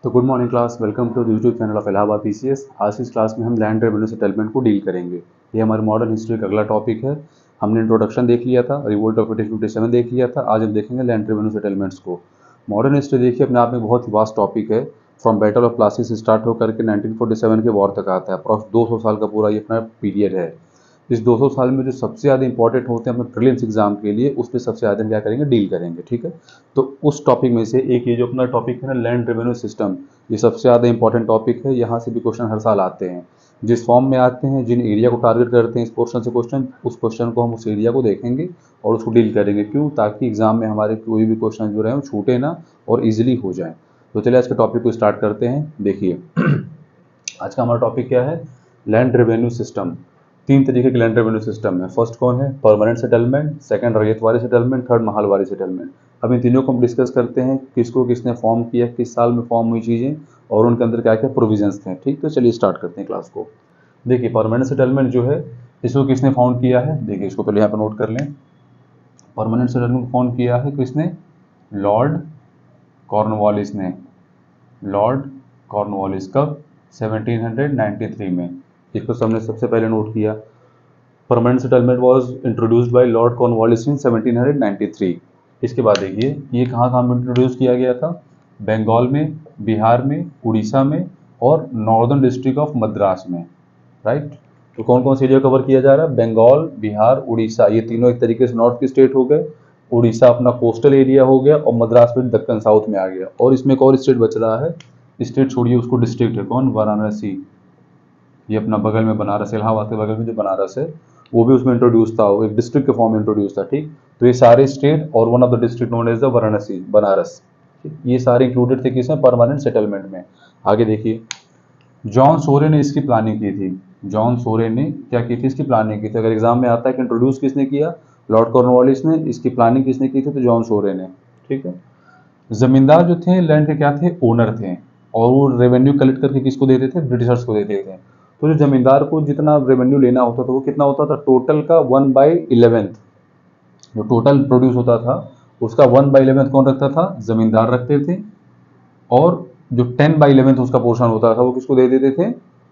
तो good morning class, welcome to YouTube channel of Allahabad PCS. आज की इस क्लास में हम लैंड रेवेन्यू सेटलमेंट को डील करेंगे। ये हमारे मॉडर्न हिस्ट्री का अगला टॉपिक है। हमने इंट्रोडक्शन देख लिया था, रिवोल्ट ऑफ 1857 देख लिया था। आज हम देखेंगे लैंड रेवेन्यू सेटलमेंट्स को। मॉडर्न हिस्ट्री देखिए अपने आप में बहुत ही वास्ट टॉपिक है। फ्रॉम बैटल ऑफ प्लासी से स्टार्ट होकर के 1947 के वॉर तक आता है। अप्रॉक्स 200 साल का पूरा ये अपना पीरियड है। इस 200 साल में जो सबसे ज़्यादा इंपॉर्टेंट होते हैं अपने प्रीलिम्स एग्जाम के लिए, उस पर सबसे ज़्यादा क्या करेंगे, डील करेंगे। ठीक है, तो उस टॉपिक में से एक ये जो अपना टॉपिक है ना, लैंड रेवेन्यू सिस्टम, ये सबसे ज़्यादा इंपॉर्टेंट टॉपिक है। यहाँ से भी क्वेश्चन हर साल आते हैं। जिस फॉर्म में आते हैं, जिन एरिया को टारगेट करते हैं इस पोर्शन से क्वेश्चन, उस क्वेश्चन को हम उस एरिया को देखेंगे और उसको डील करेंगे। क्यों? ताकि एग्जाम में हमारे कोई भी क्वेश्चन जो रहे वो छूटे ना और इजीली हो जाए। तो चलिए आज के टॉपिक को स्टार्ट करते हैं। देखिए आज का हमारा टॉपिक क्या है, लैंड रेवेन्यू सिस्टम। तीन तरीके के लैंड रेवेन्यू सिस्टम है। फर्स्ट कौन है? Permanent settlement, second Ryotwari settlement, third Mahalwari settlement. अब इन तीनों को हम डिस्कस करते हैं, किसको किसने फॉर्म किया, किस साल में फॉर्म हुई चीज़ें और उनके अंदर क्या क्या प्रोविजंस थे। ठीक, तो चलिए स्टार्ट करते हैं क्लास को। देखिए परमानेंट सेटलमेंट जो है, इसको किसने फाउंड किया है? देखिए इसको पहले यहाँ पर नोट कर लें। परमानेंट सेटलमेंट को फाउंड किया है किसने? लॉर्ड कॉर्नवालिस ने। लॉर्ड कॉर्नवालिस कब? 1793 में। इसको सबने सबसे पहले नोट किया। Permanent settlement was introduced by Lord Cornwallis in 1793। इसके बाद देखिए ये कहाँ कहाँ इंट्रोड्यूस किया गया था? बंगाल में, बिहार में, उड़ीसा में और नॉर्दर्न डिस्ट्रिक्ट ऑफ मद्रास में। राइट, तो कौन कौन से एरिया कवर किया जा रहा है? बंगाल, बिहार, उड़ीसा, ये तीनों एक तरीके से नॉर्थ के स्टेट हो गए। उड़ीसा अपना कोस्टल एरिया हो गया और मद्रास में दक्कन साउथ में आ गया। और इसमें एक और स्टेट बच रहा है, स्टेट छोड़िए उसको, डिस्ट्रिक्ट है। कौन? वाराणसी। ये अपना बगल में बनारस, इलाहाबाद के बगल में जो बनारस है वो भी उसमें इंट्रोड्यूस था, वो एक डिस्ट्रिक्ट के फॉर्म में इंट्रोड्यूस था। ठीक, तो ये सारे स्टेट और one of the district known as the Varanasi, Banaras, ये सारे इंक्लूडेड थे किसमें? परमानेंट सेटलमेंट में। आगे देखिए जॉन सोरे ने इसकी प्लानिंग की थी। जॉन सोरे ने क्या की थी? इसकी प्लानिंग की थी। अगर एग्जाम में आता है कि इंट्रोड्यूस किसने किया? लॉर्ड कॉर्नवालिस ने। इसकी प्लानिंग किसने की थी? तो जॉन सोरे ने। ठीक है, जमींदार जो थे लैंड के क्या थे? ओनर थे। और वो रेवेन्यू कलेक्ट करके किसको देते थे? ब्रिटिशर्स को देते थे। तो जो जमींदार को जितना रेवेन्यू लेना होता था वो कितना होता था? टोटल का 1/11 जो टोटल प्रोड्यूस होता था उसका 1/11 कौन रखता था? जमींदार रखते थे। और जो 10/11 उसका पोर्शन होता था वो किसको दे देते थे?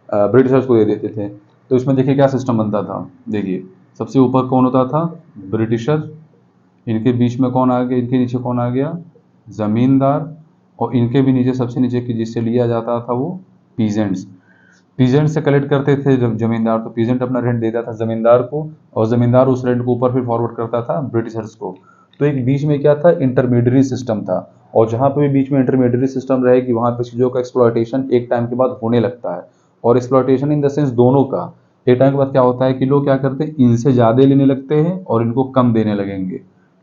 ब्रिटिशर्स को दे देते थे। तो इसमें देखिए क्या सिस्टम बनता था। देखिए सबसे ऊपर कौन होता था? ब्रिटिशर। इनके बीच में कौन आ गया? इनके नीचे कौन आ गया? जमींदार। और इनके भी नीचे सबसे नीचे की जिससे लिया जाता था वो पीजेंट्स। पीजेंट से कलेक्ट करते थे जब जमींदार, तो पीजेंट अपना रेंट देता था जमींदार को और जमींदार उस रेंट को ऊपर फिर फॉरवर्ड करता था ब्रिटिशर्स को। तो एक बीच में क्या था? इंटरमीडियरी सिस्टम था। और जहाँ पे भी बीच में इंटरमीडियरी सिस्टम रहेगी वहाँ पे चीज़ों का एक्सप्लॉयटेशन एक टाइम के बाद होने लगता है। और एक्सप्लॉयटेशन इन द सेंस दोनों का। एक टाइम के बाद क्या होता है कि लोग क्या करते हैं, इनसे ज़्यादा लेने लगते हैं और इनको कम देने लगेंगे।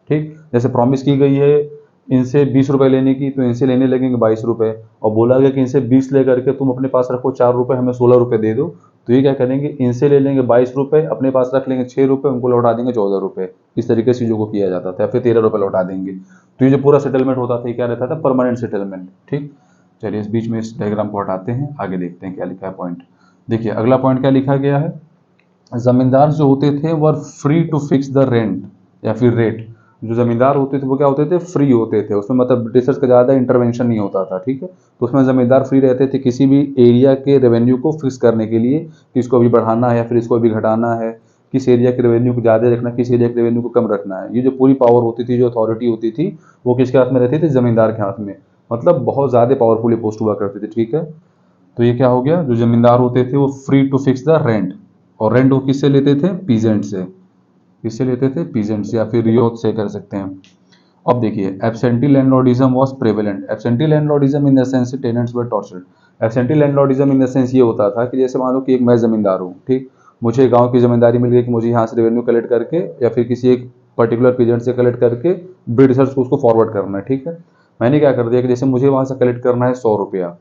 ठीक, जैसे प्रॉमिस की गई है इनसे 20 रुपए लेने की, तो इनसे लेने लगेंगे 22 रुपए। और बोला गया कि इनसे 20 लेकर के तुम अपने पास रखो 4 रुपए, हमें 16 रुपए दे दो। तो ये क्या करेंगे? इनसे ले लेंगे 22 रुपए, अपने पास रख लेंगे 6 रुपए, उनको लौटा देंगे 14 रुपए। इस तरीके से चीज़ों को किया जाता था। फिर 13 रुपए लौटा देंगे। तो ये जो पूरा सेटलमेंट होता था ये क्या रहता था? Permanent settlement. ठीक, चलिए इस बीच में इस डायग्राम को हटाते हैं, आगे देखते हैं क्या लिखा है पॉइंट। देखिए अगला पॉइंट क्या लिखा गया है? जमींदार जो होते थे were free to fix the rent या फिर रेट। जो जमींदार होते थे वो क्या होते थे? फ्री होते थे। उसमें मतलब ब्रिटिशर्स का ज़्यादा इंटरवेंशन नहीं होता था। ठीक है, तो उसमें जमींदार फ्री रहते थे किसी भी एरिया के रेवेन्यू को फिक्स करने के लिए कि इसको अभी बढ़ाना है या फिर इसको अभी घटाना है, किस एरिया के रेवेन्यू को ज़्यादा रखना है, किस एरिया के रेवेन्यू को कम रखना है। ये जो पूरी पावर होती थी, जो अथॉरिटी होती थी, वो किसके हाथ में रहती थी? जमींदार के हाथ में। मतलब बहुत ज़्यादा पावरफुल पोस्ट हुआ करती थी। ठीक है, तो ये क्या हो गया? जो जमींदार होते थे वो free to fix the rent. और रेंट वो किससे लेते थे? पीजेंट से। किससे लेते थे? पीजेंट से या फिर रियोत से कर सकते हैं। अब देखिए absentee landlordism was prevalent. Absentee landlordism in the sense tenants were tortured. Absentee landlordism in the sense ये होता था कि जैसे मान लो कि एक मैं जमींदार हूँ, ठीक, मुझे गांव की जिम्मेदारी मिल गई कि मुझे यहाँ से रेवेन्यू कलेक्ट करके या फिर किसी एक पर्टिकुलर पीजेंट से कलेक्ट करके ब्रिटिशर्स को उसको फॉरवर्ड करना है। ठीक है, मैंने क्या कर दिया कि जैसे मुझे वहाँ से कलेक्ट करना है 100 रुपया,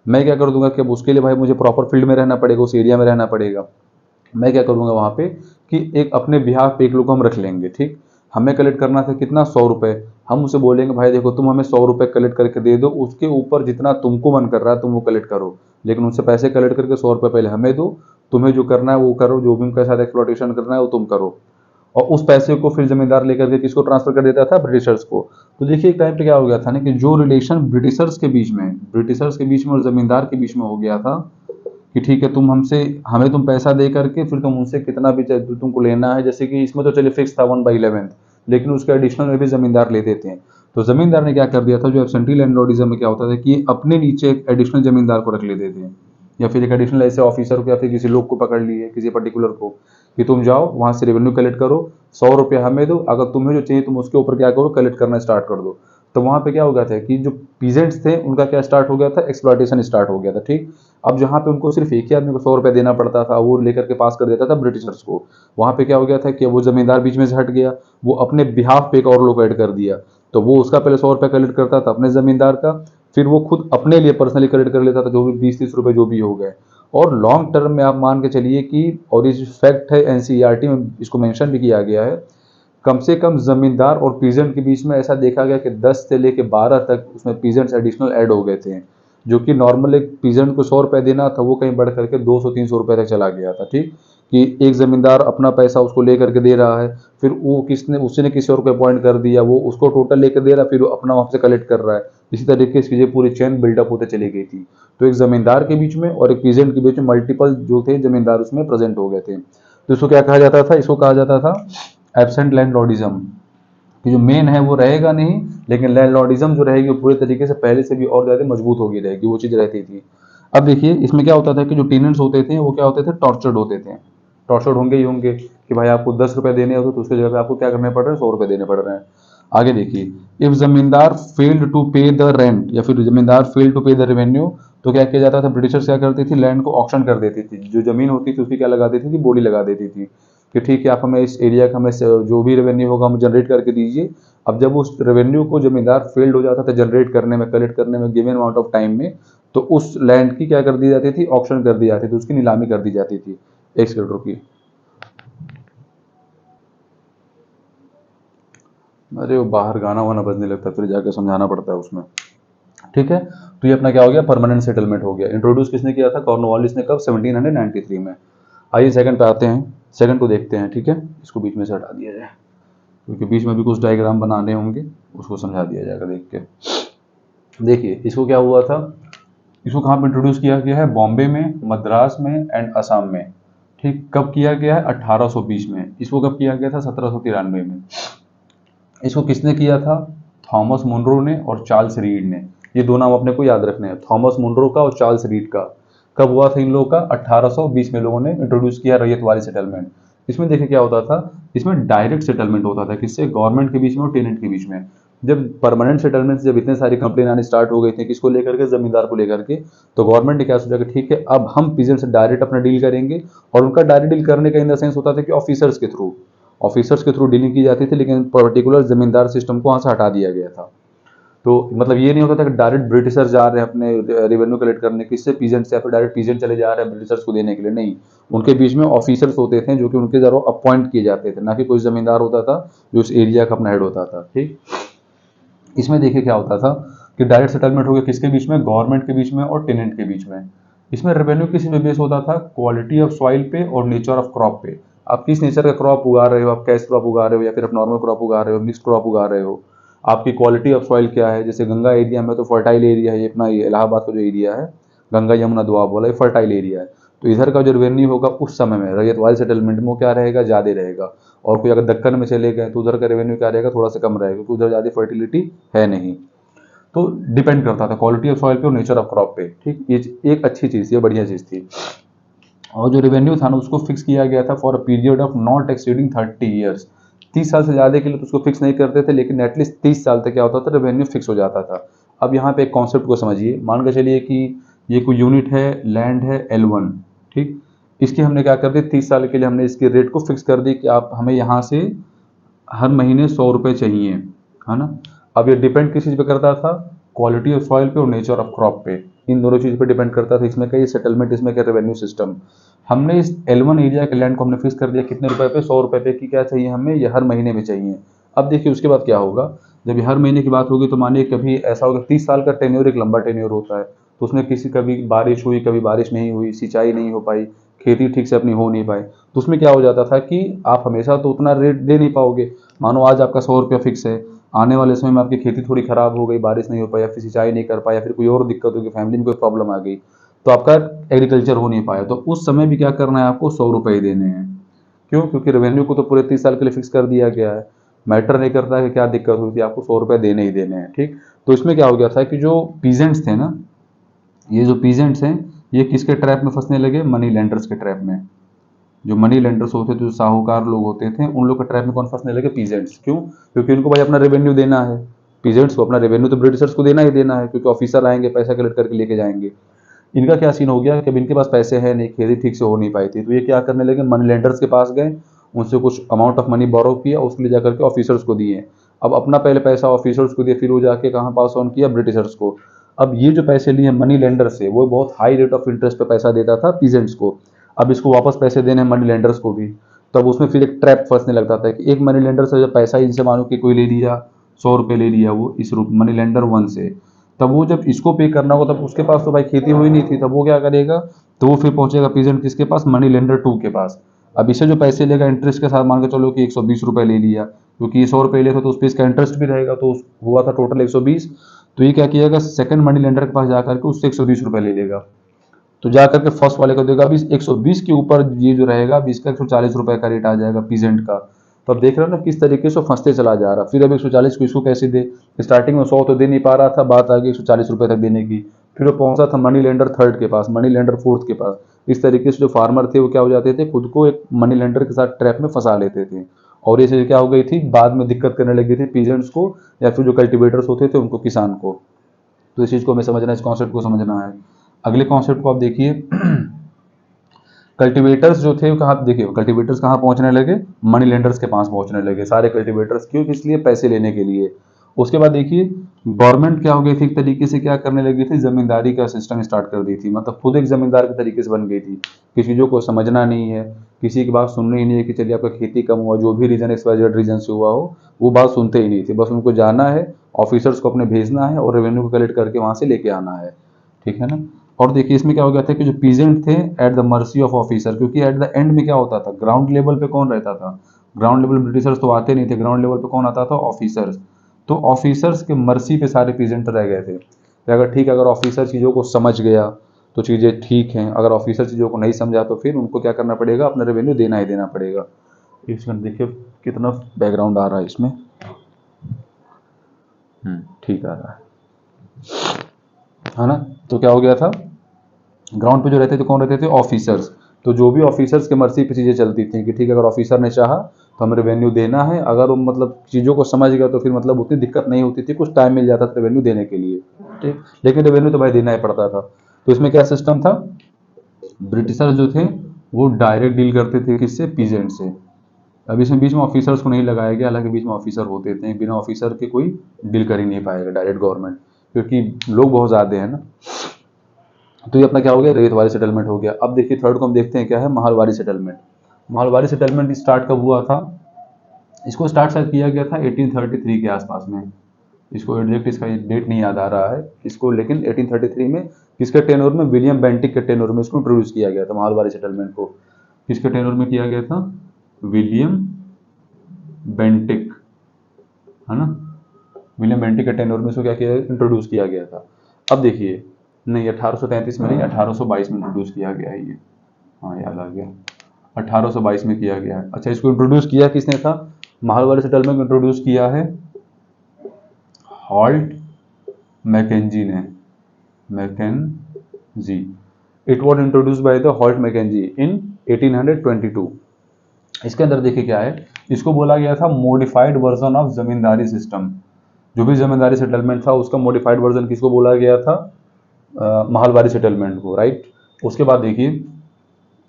मैं क्या कर दूंगा कि अब उसके लिए भाई मुझे प्रॉपर फील्ड में रहना पड़ेगा, उस एरिया में रहना पड़ेगा। मैं क्या करूंगा वहाँ पे कि एक अपने बिहार पे एक लोग हम रख लेंगे। ठीक, हमें कलेक्ट करना था कितना? 100 रुपये। हम उसे बोलेंगे भाई देखो तुम हमें 100 रुपये कलेक्ट करके दे दो, उसके ऊपर जितना तुमको मन कर रहा है तुम वो कलेक्ट करो, लेकिन उनसे पैसे कलेक्ट करके 100 रुपये पहले हमें दो, तुम्हें जो करना है वो करो, जो भी उनके साथ एक्सप्लॉयटेशन करना है वो तुम करो। और उस पैसे को फिर जमींदार लेकर के किसको ट्रांसफर कर देता था, ब्रिटिशर्स को। तो देखिए एक टाइम पे क्या हो गया था ना कि जो रिलेशन ब्रिटिशर्स के बीच में और जमींदार के बीच में हो गया था कि ठीक है तुम हमसे हमें तुम पैसा दे करके फिर तुम उनसे कितना भी तुमको लेना है, जैसे कि इसमें तो चलिए फिक्स था 1/11, लेकिन उसके एडिशनल में भी जमींदार लेते थे। तो जमींदार ने क्या कर दिया था, जो एब्सेंटी लैंडलॉर्डिज्म में क्या होता था कि अपने नीचे एक एडिशनल जमींदार को रख लेते थे, या फिर एक एडिशनल ऐसे ऑफिसर को या फिर किसी लोग को पकड़ लिए, किसी पर्टिकुलर को, कि तुम जाओ वहां से रेवेन्यू कलेक्ट करो, 100 रुपये हमें दो, अगर तुम्हें जो चाहिए तुम उसके ऊपर क्या करो, कलेक्ट करना स्टार्ट कर दो। तो वहां पे क्या हो गया था कि जो पीजेंट्स थे उनका क्या स्टार्ट हो गया था, एक्सप्लॉयटेशन स्टार्ट हो गया था। ठीक, अब जहां पे उनको सिर्फ एक ही आदमी को 100 रुपये देना पड़ता था, वो लेकर के पास कर देता था ब्रिटिशर्स को, वहां पे क्या हो गया था कि वो जमींदार बीच में से हट गया, वो अपने बिहाफ पे एक और लोग ऐड कर दिया। तो वो उसका पहले 100 रुपये कलेक्ट करता था अपने जमींदार का, फिर वो खुद अपने लिए पर्सनली कलेक्ट कर लेता था, जो भी 20-30 रुपये जो भी हो गए। और लॉन्ग टर्म में आप मान के चलिए कि, और ये फैक्ट है एनसीईआरटी में इसको मेंशन भी किया गया है, कम से कम जमींदार और पीजेंट के बीच में ऐसा देखा गया कि 10 से लेके 12 तक उसमें पीजेंट्स एडिशनल ऐड हो गए थे, जो कि नॉर्मल एक पीजेंट को 100 रुपये देना था वो कहीं बढ़ करके 200-300 रुपये तक चला गया था। ठीक, कि एक जमींदार अपना पैसा उसको लेकर के दे रहा है, फिर वो उसने किसी और को अपॉइंट कर दिया, वो उसको टोटल लेकर दे रहा है, फिर वो अपना वहां से कलेक्ट कर रहा है। इसी तरीके से ये पूरी चेन बिल्डअप होते चली गई थी। तो एक जमींदार के बीच में और एक पीजेंट के बीच में मल्टीपल जो थे जमींदार उसमें प्रेजेंट हो गए थे। तो इसको क्या कहा जाता था, इसको कहा जाता था एब्सेंट लैंडलॉर्डिज्म, कि जो मेन है वो रहेगा नहीं, लेकिन लैंडलॉर्डिज्म जो रहेगी वो पूरे तरीके से पहले से भी और ज़्यादा मजबूत होगी रहेगी, वो चीज़ रहती थी। अब देखिए इसमें क्या होता था कि जो टेनेंट्स होते थे वो क्या होते थे, टॉर्चर्ड होते थे। टॉर्चर्ड होंगे ही होंगे कि भाई आपको 10 रुपये देने होते तो उसके जगह पे आपको क्या करने पड़ रहे हैं, 100 रुपये देने पड़ रहे हैं। आगे देखिए, इफ जमींदार फेल्ड टू पे द रेंट, या फिर जमींदार फेल्ड टू पे द रेवेन्यू, तो क्या किया जाता था, ब्रिटिशर्स क्या करती थी, लैंड को ऑक्शन कर देती थी, जो जमीन होती थी उसकी क्या लगा देती थी, बोली लगा देती थी कि ठीक है आप हमें इस एरिया का हमें जो भी रेवेन्यू होगा हम जनरेट करके दीजिए। अब जब उस रेवेन्यू को जमींदार फेल्ड हो जाता था जनरेट करने में, कलेक्ट करने में गिवन अमाउंट ऑफ टाइम में, तो उस लैंड की क्या कर दी जाती थी, ऑक्शन कर दी जाती थी, उसकी नीलामी कर दी जाती थी। एक सेकंड रुकिए, अरे वो बाहर गाना वाना बजने लगता है फिर जाकर समझाना पड़ता है उसमें। ठीक है, तो ये अपना क्या हो गया, परमानेंट सेटलमेंट हो गया। इंट्रोड्यूस किसने किया था, कॉर्नवालिस ने, कब, 1793 में। आइए सेकंड पे आते हैं, सेकंड को देखते हैं। ठीक है, इसको बीच में से हटा दिया जाए क्योंकि बीच में भी कुछ डायग्राम बनाने होंगे, उसको समझा दिया जाएगा देख के। देखिए इसको क्या हुआ था, इसको कहाँ पे इंट्रोड्यूस किया गया है, बॉम्बे में, मद्रास में एंड असम में। ठीक, कब किया गया है, 1820 में। इसको कब किया गया था, 1793 में। इसको किसने किया था, थॉमस मुनरो ने और चार्ल्स रीड ने। ये दो नाम अपने को याद रखने हैं, थॉमस मुनरो का और चार्ल्स रीड का। कब हुआ था इन लोगों का, 1820 में लोगों ने इंट्रोड्यूस किया रैयत वाली सेटलमेंट। इसमें देखिए क्या होता था, इसमें डायरेक्ट सेटलमेंट होता था, किससे, गवर्नमेंट के बीच में और टेनेंट के बीच में। जब परमानेंट सेटलमेंट जब इतने सारी कंप्लेन आनी स्टार्ट हो गई थी, किसको लेकर के, जमींदार को लेकर के, तो गवर्नमेंट ने क्या सोचा कि ठीक है अब हम पीजेंट से डायरेक्ट अपना डील करेंगे। और उनका डायरेक्ट डील करने का इन द सेंस होता था कि ऑफिसर्स के थ्रू डीलिंग की जाती थी, लेकिन पर्टिकुलर जमींदार सिस्टम को वहां से हटा दिया गया था। तो मतलब ये नहीं होता था कि डायरेक्ट ब्रिटिशर्स जा रहे हैं अपने रेवेन्यू कलेक्ट करने, किससे, पीजेंट से, या फिर डायरेक्ट पीजेंट चले जा रहे हैं ब्रिटिशर्स को देने के लिए, नहीं। उनके बीच में ऑफिसर्स होते थे जो कि उनके जरूर अपॉइंट किए जाते थे, ना कि कोई जमींदार होता था जो उस एरिया का अपना हेड होता था। ठीक, इसमें देखिए क्या होता था कि डायरेक्ट सेटलमेंट हो गया किसके बीच में, गवर्नमेंट के बीच में और टेनेंट के बीच में। इसमें रेवेन्यू किस पे बेस होता था, क्वालिटी ऑफ सॉइल पे और नेचर ऑफ क्रॉप पे। आप किस नेचर का क्रॉप उगा रहे हो, आप कैश क्रॉप उगा रहे हो या फिर आप नॉर्मल क्रॉप उगा रहे हो, मिक्स क्रॉप उगा रहे हो, आपकी क्वालिटी ऑफ सॉइल क्या है। जैसे गंगा एरिया में तो फर्टाइल एरिया है, ये अपना इलाहाबाद का जो एरिया है, गंगा यमुना दोआब वाला, ये फर्टाइल एरिया है। तो इधर का जो रेवेन्यू होगा उस समय में रैयत वाली सेटलमेंट में वो क्या रहेगा, ज़्यादा रहेगा। और कोई अगर दक्कन में चले गए तो उधर का रेवेन्यू क्या रहेगा, थोड़ा सा कम रहेगा, क्योंकि उधर ज़्यादा फर्टिलिटी है नहीं। तो डिपेंड करता था क्वालिटी ऑफ सॉइल पे और नेचर ऑफ क्रॉप पे। ठीक, ये एक अच्छी चीज़, ये बढ़िया चीज़ थी। और जो रेवेन्यू था ना उसको फिक्स किया गया था for a period of not exceeding 30 years. 30 साल से ज़्यादा के लिए तो उसको फिक्स नहीं करते थे, लेकिन एटलीस्ट 30 साल तक क्या होता था, रेवेन्यू फिक्स हो जाता था। अब यहाँ पे एक कॉन्सेप्ट को समझिए, मान के चलिए कि ये कोई यूनिट है, लैंड है L1। ठीक, इसकी हमने क्या कर दी, 30 साल के लिए हमने इसकी रेट को फिक्स कर दी कि आप हमें यहाँ से हर महीने 100 रुपये चाहिए, है ना। अब ये डिपेंड किस चीज़ पे करता था, क्वालिटी ऑफ सॉइल पे और नेचर ऑफ क्रॉप पे, इन दोनों चीज़ पे डिपेंड करता था। इसमें क्या ये सेटलमेंट, इसमें क्या रेवेन्यू सिस्टम। हमने इस L1 एरिया के लैंड को हमने फिक्स कर दिया कितने रुपए पे, 100 रुपये पे, कि क्या चाहिए हमें, ये हर महीने में चाहिए। अब देखिए उसके बाद क्या होगा, जब ये हर महीने की बात होगी तो मानिए कभी ऐसा होगा, 30 साल का टेन्योर एक लंबा टेन्योर होता है, तो उसमें किसी कभी बारिश हुई, कभी बारिश नहीं हुई, सिंचाई नहीं हो पाई, खेती ठीक से अपनी हो नहीं पाए, तो उसमें क्या हो जाता था कि आप हमेशा तो उतना रेट दे नहीं पाओगे। मानो आज आपका 100 रुपया फिक्स है, आने वाले समय में आपकी खेती थोड़ी खराब हो गई, बारिश नहीं हो पाई या फिर सिंचाई नहीं कर पाया, फिर कोई और दिक्कत होगी, फैमिली में कोई प्रॉब्लम आ गई, तो आपका एग्रीकल्चर हो नहीं पाया, तो उस समय भी क्या करना है आपको, 100 रुपये ही देने हैं। क्यों? क्योंकि रेवेन्यू को तो पूरे 30 साल के लिए फिक्स कर दिया गया है। मैटर नहीं करता है कि क्या दिक्कत हुई थी, आपको 100 रुपये देने ही देने हैं। ठीक, तो इसमें क्या हो गया था कि जो पीजेंट्स थे ना, ये जो पीजेंट्स हैं, ये किसके ट्रैप में फंसने लगे, मनी लेंडर्स के ट्रैप में। जो मनी लेंडर्स होते थे, जो साहूकार लोग होते थे, उन लोग के ट्रैप में कौन फंसने लगे, पीजेंट्स। क्यों? क्योंकि उनको भाई अपना रेवेन्यू देना है, पीजेंट्स को अपना रेवेन्यू तो ब्रिटिशर्स को देना ही देना है, क्योंकि ऑफिसर आएंगे पैसा कलेक्ट करके लेके जाएंगे। इनका क्या सीन हो गया कि अब इनके पास पैसे हैं नहीं, खेती ठीक से हो नहीं पाई थी, तो ये क्या करने लगे, मनी लेंडर्स के पास गए, उनसे कुछ अमाउंट ऑफ मनी बोरो किया, उसके लिए जाकर के ऑफिसर्स को दिए। अब अपना पहले पैसा ऑफिसर्स को दिए, फिर वो जाके कहाँ पास ऑन किया, ब्रिटिशर्स को। अब ये जो पैसे लिए मनी लेंडर से, वो बहुत हाई रेट ऑफ इंटरेस्ट पे पैसा देता था पीजेंट्स को। अब इसको वापस पैसे देने मनी लेंडर्स को भी, तब उसमें फिर एक ट्रैप फंसने लगता था कि एक मनी लेंडर से जब पैसा इनसे मानो कि कोई ले लिया, 100 रुपये ले लिया वो इस रूप मनी लेंडर 1 से, तब वो जब इसको पे करना होगा, तब उसके पास तो भाई खेती हुई नहीं थी, तब वो क्या करेगा, तो वो फिर पहुंचेगा पीजेंट किसके पास, मनी लेंडर 2 के पास। अब इसे जो पैसे लेगा इंटरेस्ट के साथ, मान के चलो कि 120 रुपये ले लिया, क्योंकि ये 100 रुपये ले थे तो उस पर इसका इंटरेस्ट भी रहेगा, तो हुआ था टोटल 120। तो ये क्या किएगा, सेकंड मनी लेंडर के पास जाकर के उससे 120 रुपये ले लेगा, तो जाकर के फर्स्ट वाले को देगा। अभी 120 के ऊपर ये जो रहेगा, अभी इसका 140 रुपये का रेट आ जाएगा पीजेंट का। तो अब देख रहे हो ना किस तरीके से फंसते चला जा रहा। फिर अब 140 को इसको कैसे दे, स्टार्टिंग में 100 तो दे नहीं पा रहा था, बात आ गई 140 रुपये तक देने की। फिर वो पहुंचा था मनी लेंडर 3 के पास, मनी लेंडर 4 के पास। इस तरीके से जो फार्मर थे वो क्या हो जाते थे, खुद को एक मनी लेंडर के साथ ट्रैप में फंसा लेते थे, और ये चीज़ क्या हो गई थी, बाद में दिक्कत करने लगी थी पीजेंट्स को, या फिर जो कल्टिवेटर्स होते थे उनको, किसान को। तो इस चीज़ को हमें समझना है, इस कॉन्सेप्ट को समझना है। अगले कॉन्सेप्ट को आप देखिए, कल्टीवेटर्स जो थे कहाँ, देखिए कल्टीवेटर्स कहाँ पहुंचने लगे, मनी लेंडर्स के पास पहुंचने लगे सारे कल्टीवेटर्स। क्यों? इसलिए पैसे लेने के लिए। उसके बाद देखिए गवर्नमेंट क्या हो गई थी, एक तरीके से क्या करने लगी थी, जमींदारी का सिस्टम स्टार्ट कर दी थी, मतलब खुद एक जमींदार के तरीके से बन गई थी कि चीज़ों को समझना नहीं है, किसी की बात सुननी ही नहीं है कि चलिए आपका खेती कम हुआ, जो भी रीजन XYZ रीजन से हुआ हो, वो बात सुनते ही नहीं थे। बस उनको जाना है, ऑफिसर्स को अपने भेजना है और रेवेन्यू को कलेक्ट करके वहाँ से लेके आना है। ठीक है ना। और देखिए इसमें क्या हो गया था कि जो पीजेंट थे at the mercy of officer, क्योंकि एट द एंड में क्या होता था, ग्राउंड लेवल पे कौन रहता था, ग्राउंड लेवल ब्रिटिशर्स तो आते नहीं थे, ग्राउंड लेवल पे कौन आता था, ऑफिसर्स। तो ऑफिसर्स के मर्सी पे सारे पीजेंट रह गए थे कि अगर ठीक है, अगर ऑफिसर चीज़ों को समझ गया तो चीज़ें ठीक हैं, अगर ऑफिसर चीज़ों को नहीं समझा तो फिर उनको क्या करना पड़ेगा, अपना रेवेन्यू देना ही देना पड़ेगा। इसमें देखिए कितना बैकग्राउंड आ रहा है इसमें, ठीक आ रहा है ना। तो क्या हो गया था, ग्राउंड पे जो रहते थे कौन रहते थे, ऑफिसर्स। तो जो भी ऑफिसर्स के मर्जी पे चीज़ें चलती थी कि ठीक है, अगर ऑफिसर ने चाहा तो हमें रेवेन्यू देना है, अगर वो मतलब चीज़ों को समझ गया तो फिर मतलब उतनी दिक्कत नहीं होती थी, कुछ टाइम मिल जाता था रेवेन्यू देने के लिए। ठीक, लेकिन रेवेन्यू तो भाई देना ही पड़ता था। तो इसमें क्या सिस्टम था, ब्रिटिशर जो थे वो डायरेक्ट डील करते थे किससे, पीजेंट से। अब इसमें बीच में ऑफिसर्स को नहीं लगाया गया, हालांकि बीच में ऑफिसर होते थे, बिना ऑफिसर के कोई डील कर ही नहीं पाएगा डायरेक्ट गवर्नमेंट, क्योंकि लोग बहुत ज़्यादा हैं ना। तो ये अपना क्या हो गया, रेतवारी सेटलमेंट हो गया। अब देखिए थर्ड को हम देखते हैं क्या है, Mahalwari settlement. Mahalwari settlement start कब हुआ था, इसको स्टार्ट शायद किया गया था 1833 के आसपास में। इसको एग्जैक्ट इसका डेट नहीं याद आ रहा है इसको, लेकिन 1833 में किसके टेनोर में, विलियम बेंटिक के टेनोर में इसको इंट्रोड्यूस किया गया था महलवारी सेटलमेंट को। किसके टेनोर में किया गया था, विलियम बेंटिक, है ना। विलियम बेंटिक के टेनोर में इसको क्या किया, इंट्रोड्यूस किया गया था। अब देखिए नहीं 1833 में नहीं, 1822 में इंट्रोड्यूस किया गया है ये, हाँ याद आ गया, 1822 में किया गया है। अच्छा, इसको इंट्रोड्यूस किया किसने था, महलवारी सेटलमेंट को इंट्रोड्यूस किया है हॉल्ट मैकेंजी ने, Mackenzie. It was introduce by the Holt Mackenzie in 1822। इसके अंदर देखिए क्या है, इसको बोला गया था modified version of zamindari system. जो भी जमींदारी सेटलमेंट था उसका मॉडिफाइड वर्जन किसको बोला गया था, महलवारी सेटलमेंट को, राइट। उसके बाद देखिए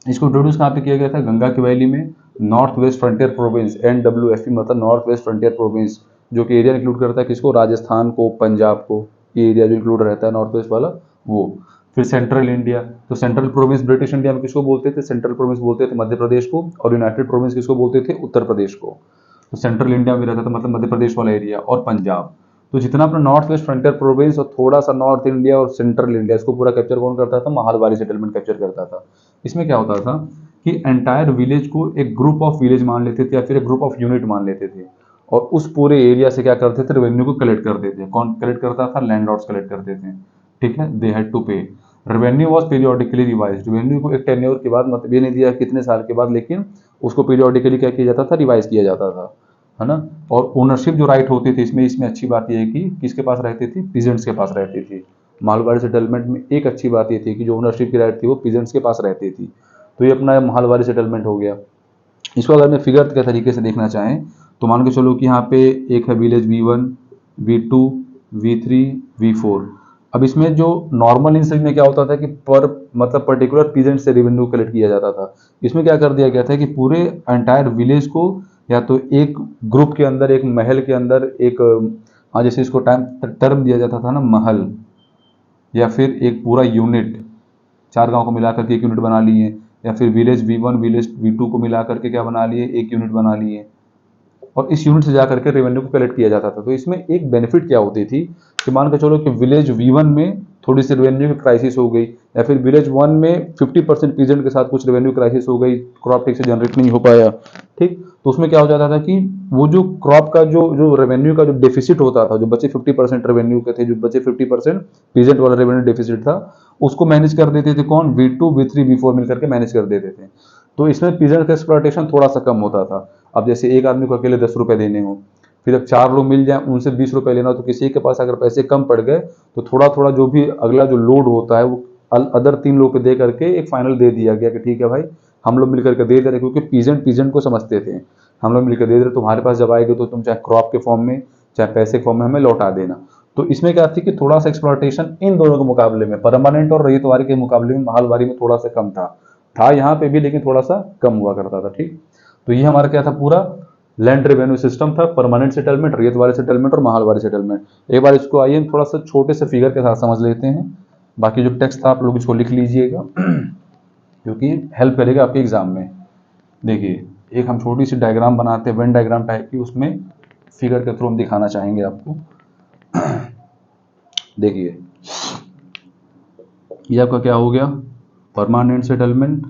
इसको इंट्रोड्यूस कहाँ पे किया गया था, गंगा की वैली में, north west frontier province, NWFP मतलब नॉर्थ वेस्ट फ्रंटियर प्रोविंस, जो कि एरिया इंक्लूड करता है किसको, राजस्थान को, पंजाब को, ये एरिया जो इंक्लूड रहता है नॉर्थ वेस्ट वाला वो। फिर सेंट्रल इंडिया, तो सेंट्रल प्रोविंस ब्रिटिश इंडिया में किसको बोलते थे, सेंट्रल प्रोविंस बोलते थे मध्य प्रदेश को, और यूनाइटेड प्रोविंस किसको बोलते थे, उत्तर प्रदेश को। तो सेंट्रल इंडिया में रहता था मतलब मध्य प्रदेश वाला एरिया, और पंजाब। तो जितना अपना नॉर्थ वेस्ट फ्रंटियर प्रोविंस और थोड़ा सा नॉर्थ इंडिया और सेंट्रल इंडिया, इसको पूरा कैप्चर कौन करता था, महलवारी सेटलमेंट कैप्चर करता था। इसमें क्या होता था कि एंटायर विलेज को एक ग्रुप ऑफ विलेज मान लेते थे या फिर एक ग्रुप ऑफ यूनिट मान लेते थे, और उस पूरे एरिया से क्या करते थे, रेवेन्यू को कलेक्ट करते थे। कौन कलेक्ट करता था? लैंडलॉर्ड्स कलेक्ट करते थे। ठीक है, दे हैड टू पे। Revenue was periodically revise. Revenue को एक टेन्योर के बाद, मतलब ये नहीं दिया कितने साल के बाद, लेकिन उसको पीरियोडिकली क्या किया जाता था? रिवाइज किया जाता था, है ना। और ओनरशिप जो राइट होती थी इसमें अच्छी बात यह है कि किसके पास रहती थी? पीजेंट्स के पास रहती थी। मालवाड़ी सेटलमेंट में एक अच्छी बात ये थी कि जो ओनरशिप की राइट थी वो पीजेंट्स के पास रहती थी। तो ये अपना मालवाड़ी सेटलमेंट हो गया। इसको अगर मैं फिगर के तरीके से देखना चाहें तो मान के चलो कि यहाँ पे एक है village V1, V2, V3, V4। अब इसमें जो नॉर्मल इंस्टेंस में क्या होता था कि मतलब पर्टिकुलर पीजेंट से रेवेन्यू कलेक्ट किया जाता था। इसमें क्या कर दिया गया था कि पूरे एंटायर विलेज को या तो एक ग्रुप के अंदर, एक महल के अंदर, एक जैसे इसको टर्म दिया जाता था ना, महल, या फिर एक पूरा यूनिट, 4 गांव को मिलाकर के एक यूनिट बना लिए, या फिर विलेज V1 विलेज V2 को मिलाकर के क्या बना लिए? एक यूनिट बना लिए, और इस यूनिट से जाकर के रेवेन्यू को कलेक्ट किया जाता था। तो इसमें एक बेनिफिट क्या होती थी कि मान के चलो कि विलेज V1 में थोड़ी सी रेवेन्यू की क्राइसिस हो गई, या फिर विलेज 1 में 50% पीजेंट के साथ कुछ रेवेन्यू क्राइसिस हो गई, क्रॉप ठीक से जनरेट नहीं हो पाया, ठीक, तो उसमें क्या हो जाता था कि वो जो क्रॉप का जो रेवेन्यू का जो डेफिसिट होता था, जो बचे 50% रेवेन्यू के थे, जो बचे 50% पीजेंट वाला रेवेन्यू डेफिसिट था, उसको मैनेज कर देते थे कौन? V2, V3, V4 मिलकर के मैनेज कर देते थे। तो इसमें पीजेंट का एक्सप्लॉयटेशन थोड़ा सा कम होता था। अब जैसे एक आदमी को अकेले 10 रुपए देने हो, फिर अब 4 लोग मिल जाए उनसे 20 रुपए लेना, तो किसी के पास अगर पैसे कम पड़ गए तो थोड़ा थोड़ा जो भी अगला जो लोड होता है वो अदर 3 लोग को दे करके एक फाइनल दे दिया गया कि ठीक है भाई, हम लोग मिलकर के दे रहे, क्योंकि पीजेंट को समझते थे, हम लोग मिलकर दे रहे, तुम्हारे पास जब आएगा तो तुम चाहे क्रॉप के फॉर्म में चाहे पैसे के फॉर्म में हमें लौटा देना। तो इसमें क्या थी कि थोड़ा सा एक्सप्लॉयटेशन इन दोनों के मुकाबले में, परमानेंट और रैयतवारी के मुकाबले में माहलवारी में थोड़ा सा कम था यहाँ पे भी, लेकिन थोड़ा सा कम हुआ करता था। ठीक, तो ये हमारा क्या था? पूरा लैंड रेवेन्यू सिस्टम था, परमानेंट सेटलमेंट, रैयतवारी सेटलमेंट और माहलवारी सेटलमेंट। एक बार इसको आइए थोड़ा सा छोटे से फिगर के साथ समझ लेते हैं। बाकी जो टेक्स्ट था आप लोग इसको लिख लीजिएगा क्योंकि हेल्प करेगा आपके एग्जाम में। देखिए, एक हम छोटी सी डायग्राम बनाते हैं, वेन डायग्राम टाइप की, उसमें फिगर के थ्रू हम दिखाना चाहेंगे आपको। देखिए, ये आपका क्या हो गया? Permanent settlement.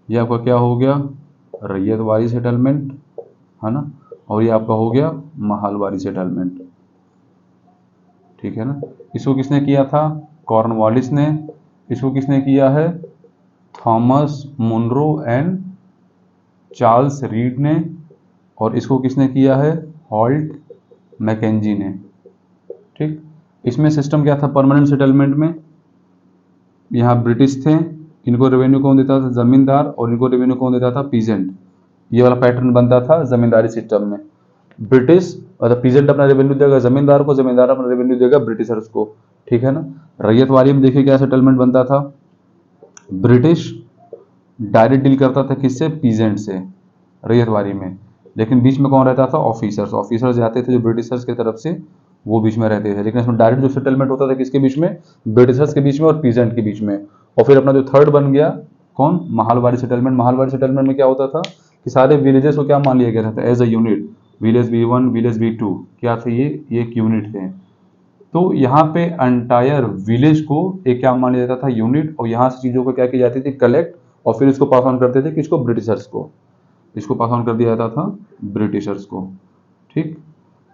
ये आपका क्या हो गया? रैयतवारी सेटलमेंट, है ना। और ये आपका हो गया माहलवारी सेटलमेंट। ठीक है ना। इसको किसने किया था? कॉर्नवालिस ने। इसको किसने किया है? Thomas Munro and Charles Read ने। और इसको किसने किया है? हॉल्ट मैकेंजी ने। ठीक, इसमें सिस्टम क्या था? परमानेंट सेटलमेंट में यहाँ ब्रिटिश थे, इनको रेवेन्यू कौन देता था? जमींदार, और इनको रेवेन्यू कौन देता था? पीजेंट। ये वाला पैटर्न बनता था जमींदारी सिस्टम में। ब्रिटिश मतलब पीजेंट अपना रेवेन्यू देगा जमींदार को, जमींदार अपना रेवेन्यू देगा ब्रिटिशर्स को। ठीक है ना। रैयतवारी में देखिए क्या सेटलमेंट बनता था? ब्रिटिश डायरेक्ट डील करता था किससे? पीजेंट से, रैयतवारी में। लेकिन बीच में कौन रहता था? ऑफिसर्स। ऑफिसर्स जाते थे जो ब्रिटिशर्स की तरफ से, वो बीच में रहते थे। लेकिन इसमें डायरेक्ट जो सेटलमेंट होता था किसके बीच में? ब्रिटिशर्स के बीच में और पीजेंट के बीच में। और फिर अपना जो थर्ड बन गया कौन? माहलवारी सेटलमेंट। माहलवारी सेटलमेंट में क्या होता था कि सारे विलेजेस को क्या मान लिया गया था? As a unit. Village V1 village V2 क्या थे? ये एक यूनिट थे। तो यहाँ पे एंटायर विलेज को एक क्या मान लिया जाता था? यूनिट। और यहाँ से चीजों को क्या की जाती थी? कलेक्ट, और फिर इसको पास ऑन करते थे किसको? ब्रिटिशर्स को। इसको पास ऑन कर दिया जाता था ब्रिटिशर्स को। ठीक,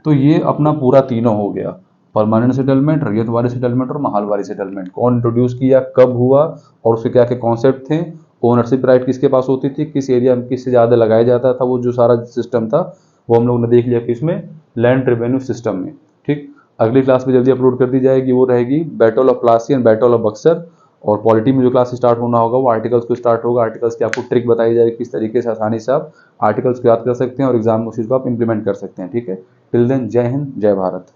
तो ये अपना पूरा तीनों हो गया, परमानेंट सेटलमेंट, रैयतवारी सेटलमेंट और माहलवारी सेटलमेंट। कौन इंट्रोड्यूस किया, कब हुआ, और उसके क्या क्या कॉन्सेप्ट थे, ओनरशिप राइट किसके पास होती थी, किस एरिया में किससे ज़्यादा लगाया जाता था, वो जो सारा सिस्टम था वो हम लोग ने देख लिया कि इसमें लैंड रेवेन्यू सिस्टम में। ठीक, अगली क्लास में जल्दी अपलोड कर दी जाएगी, वो रहेगी battle of Plassey and battle of Buxar. और पॉलिटी में जो क्लास स्टार्ट होना होगा वो आर्टिकल्स को स्टार्ट होगा। आर्टिकल्स की आपको ट्रिक बताई जाएगी किस तरीके से आसानी से आप आर्टिकल्स को याद कर सकते हैं और एग्जाम में उस चीज़ को आप इंप्लीमेंट कर सकते हैं। ठीक है, टिल देन जय हिंद, जय भारत।